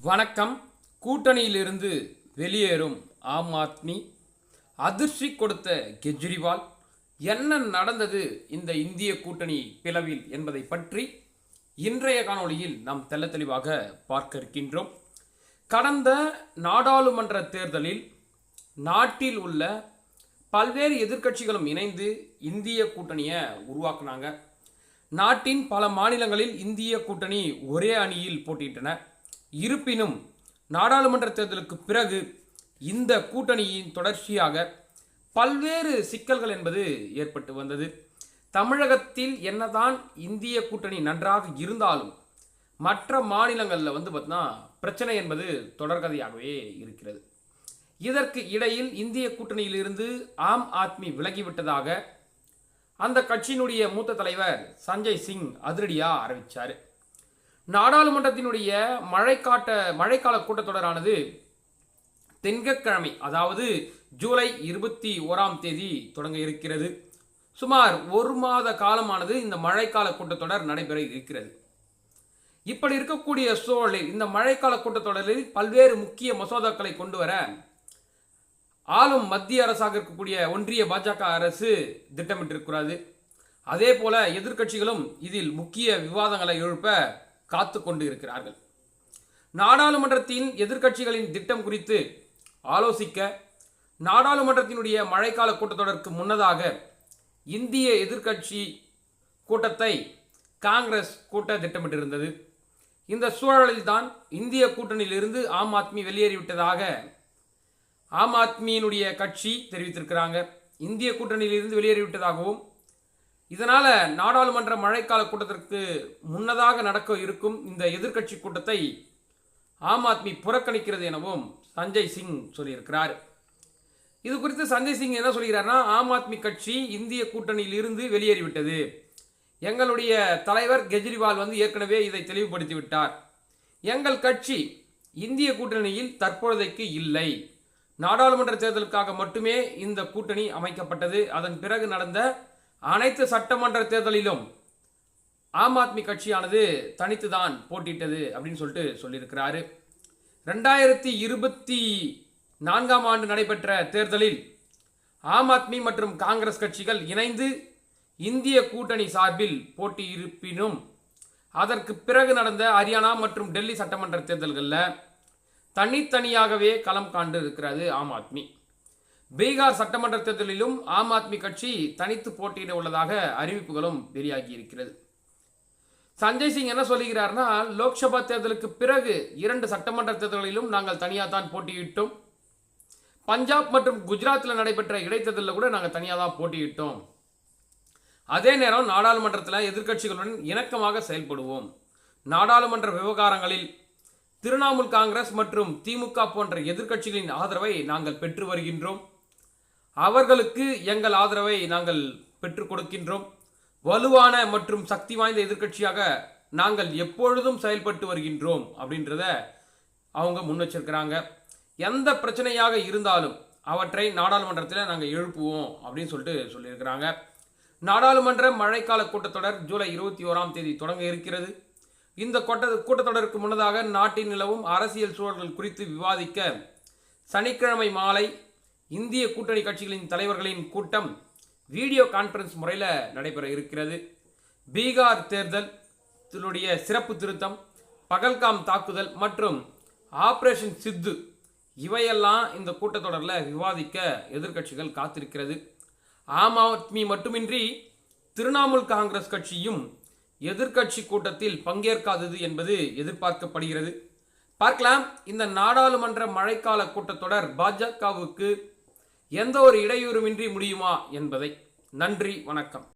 வணக்கம். கூட்டணியிலிருந்து வெளியேறும் ஆம் ஆத்மி, அதிர்ச்சி கொடுத்த கெஜ்ரிவால், என்ன நடந்தது இந்த இந்திய கூட்டணி பிளவில் என்பதை பற்றி இன்றைய காணொளியில் நாம் தெளிவாக பார்க்க இருக்கின்றோம். கடந்த நாடாளுமன்ற தேர்தலில் நாட்டில் உள்ள பல்வேறு எதிர்க்கட்சிகளும் இணைந்து இந்திய கூட்டணியை உருவாக்குனாங்க. நாட்டின் பல மாநிலங்களில் இந்திய கூட்டணி ஒரே அணியில் போட்டியிட்டன. இருப்பினும் நாடாளுமன்ற தேர்தலுக்கு பிறகு இந்த கூட்டணியின் தொடர்ச்சியாக பல்வேறு சிக்கல்கள் என்பது ஏற்பட்டு வந்தது. தமிழகத்தில் என்னதான் இந்திய கூட்டணி நன்றாக இருந்தாலும் மற்ற மாநிலங்களில் பார்த்தீங்கன்னா பிரச்சனை என்பது தொடர்கதையாகவே இருக்கிறது. இதற்கு இடையில் இந்திய கூட்டணியிலிருந்து ஆம் ஆத்மி விலகிவிட்டதாக அந்த கட்சியினுடைய மூத்த தலைவர் சஞ்சய் சிங் அதிரடியாக அறிவித்தார். நாடாளுமன்றத்தினுடைய மழைக்கால கூட்டத்தொடரானது திங்கட்கிழமை, அதாவது ஜூலை 21 தொடங்க இருக்கிறது. சுமார் ஒரு மாத காலமானது இந்த மழைக்கால கூட்டத்தொடர் நடைபெற இருக்கிறது. இப்படி இருக்கக்கூடிய சூழலில் இந்த மழைக்கால கூட்டத்தொடரில் பல்வேறு முக்கிய மசோதாக்களை கொண்டு வர ஆளும் மத்திய அரசாக இருக்கக்கூடிய ஒன்றிய பாஜக அரசு திட்டமிட்டிருக்கிறது. அதே போல எதிர்க்கட்சிகளும் இதில் முக்கிய விவாதங்களை எழுப்ப காத்து கொண்டு இருக்கிறார்கள். நாடாளுமன்றத்தின் எதிர்க்கட்சிகளின் திட்டம் குறித்து ஆலோசிக்க நாடாளுமன்றத்தினுடைய மழைக்கால கூட்டத்தொடருக்கு முன்னதாக இந்திய எதிர்க்கட்சி கூட்டத்தை காங்கிரஸ் கூட்ட திட்டமிட்டிருந்தது. இந்த சூழலில்தான் இந்திய கூட்டணியிலிருந்து ஆம் ஆத்மி வெளியேறிவிட்டதாக ஆம் ஆத்மியினுடைய கட்சி தெரிவித்திருக்கிறாங்க. இந்திய கூட்டணியிலிருந்து வெளியேறிவிட்டதாகவும் இதனால நாடாளுமன்ற மழைக்கால கூட்டத்திற்கு முன்னதாக நடக்க இருக்கும் இந்த எதிர்க்கட்சி கூட்டத்தை ஆம் ஆத்மி புறக்கணிக்கிறது எனவும் சஞ்சய் சிங் சொல்லியிருக்கிறார். இது குறித்து சஞ்சய் சிங் என்ன சொல்கிறார்னா, ஆம் ஆத்மி கட்சி இந்திய கூட்டணியில் இருந்து வெளியேறிவிட்டது. எங்களுடைய தலைவர் கெஜ்ரிவால் ஏற்கனவே இதை தெளிவுபடுத்தி விட்டார். எங்கள் கட்சி இந்திய கூட்டணியில் தற்பொழுதைக்கு இல்லை. நாடாளுமன்ற தேர்தலுக்காக மட்டுமே இந்த கூட்டணி அமைக்கப்பட்டது. அதன் பிறகு நடந்த அனைத்து சட்டமன்ற தேர்தலிலும் ஆம் ஆத்மி கட்சியானது தனித்துதான் போட்டியிட்டது அப்படின்னு சொல்லியிருக்கிறாரு. 2024 ஆண்டு நடைபெற்ற தேர்தலில் ஆம் ஆத்மி மற்றும் காங்கிரஸ் கட்சிகள் இணைந்து இந்திய கூட்டணி சார்பில் போட்டியிருப்பினும் அதற்கு பிறகு நடந்த ஹரியானா மற்றும் டெல்லி சட்டமன்ற தேர்தல்களில் தனித்தனியாகவே களம் காண்டு இருக்கிறது ஆம் ஆத்மி. பீகார் சட்டமன்ற தேர்தலிலும் ஆம் ஆத்மி கட்சி தனித்து போட்டியிட உள்ளதாக அறிவிப்புகளும் வெளியாகி இருக்கிறது. சஞ்சய் சிங் என்ன சொல்லுகிறார்னா, லோக்சபா தேர்தலுக்கு பிறகு 2 சட்டமன்ற தேர்தல்களிலும் நாங்கள் தனியாக தான் போட்டியிட்டோம். பஞ்சாப் மற்றும் குஜராத்தில் நடைபெற்ற இடைத்தேர்தலில் கூட நாங்கள் தனியாக தான் போட்டியிட்டோம். அதே நேரம் நாடாளுமன்றத்தில் எதிர்க்கட்சிகளுடன் இணக்கமாக செயல்படுவோம். நாடாளுமன்ற விவகாரங்களில் திரிணாமுல் காங்கிரஸ் மற்றும் திமுக போன்ற எதிர்க்கட்சிகளின் ஆதரவை நாங்கள் பெற்று வருகின்றோம். அவர்களுக்கு எங்கள் ஆதரவை நாங்கள் பெற்றுக் கொடுக்கின்றோம். வலுவான மற்றும் சக்தி வாய்ந்த எதிர்க்கட்சியாக நாங்கள் எப்பொழுதும் செயல்பட்டு வருகின்றோம் அப்படின்றத அவங்க முன் வச்சிருக்கிறாங்க. எந்த பிரச்சனையாக இருந்தாலும் அவற்றை நாடாளுமன்றத்தில் நாங்கள் எழுப்புவோம் அப்படின்னு சொல்லியிருக்கிறாங்க. நாடாளுமன்ற மழைக்கால கூட்டத்தொடர் ஜூலை 21 தொடங்க இருக்கிறது. இந்த கூட்டத்தொடருக்கு முன்னதாக நாட்டில் நிலவும் அரசியல் சூழல்கள் குறித்து விவாதிக்க சனிக்கிழமை மாலை இந்திய கூட்டணி கட்சிகளின் தலைவர்களின் கூட்டம் வீடியோ கான்பரன்ஸ் முறையில் நடைபெற இருக்கிறது. பீகார் தேர்தலுடைய சிறப்பு திருத்தம், பகல்காம் தாக்குதல் மற்றும் ஆபரேஷன் சித்து இவையெல்லாம் இந்த கூட்டத்தொடரில் விவாதிக்க எதிர்க்கட்சிகள் காத்திருக்கிறது. ஆம் ஆத்மி மட்டுமின்றி திரிணாமுல் காங்கிரஸ் கட்சியும் எதிர்க்கட்சி கூட்டத்தில் பங்கேற்காதது என்பது எதிர்பார்க்கப்படுகிறது. பார்க்கலாம், இந்த நாடாளுமன்ற மழைக்கால கூட்டத்தொடர் பாஜகவுக்கு எந்த ஒரு இடையூறுமின்றி முடியுமா என்பதை. நன்றி, வணக்கம்.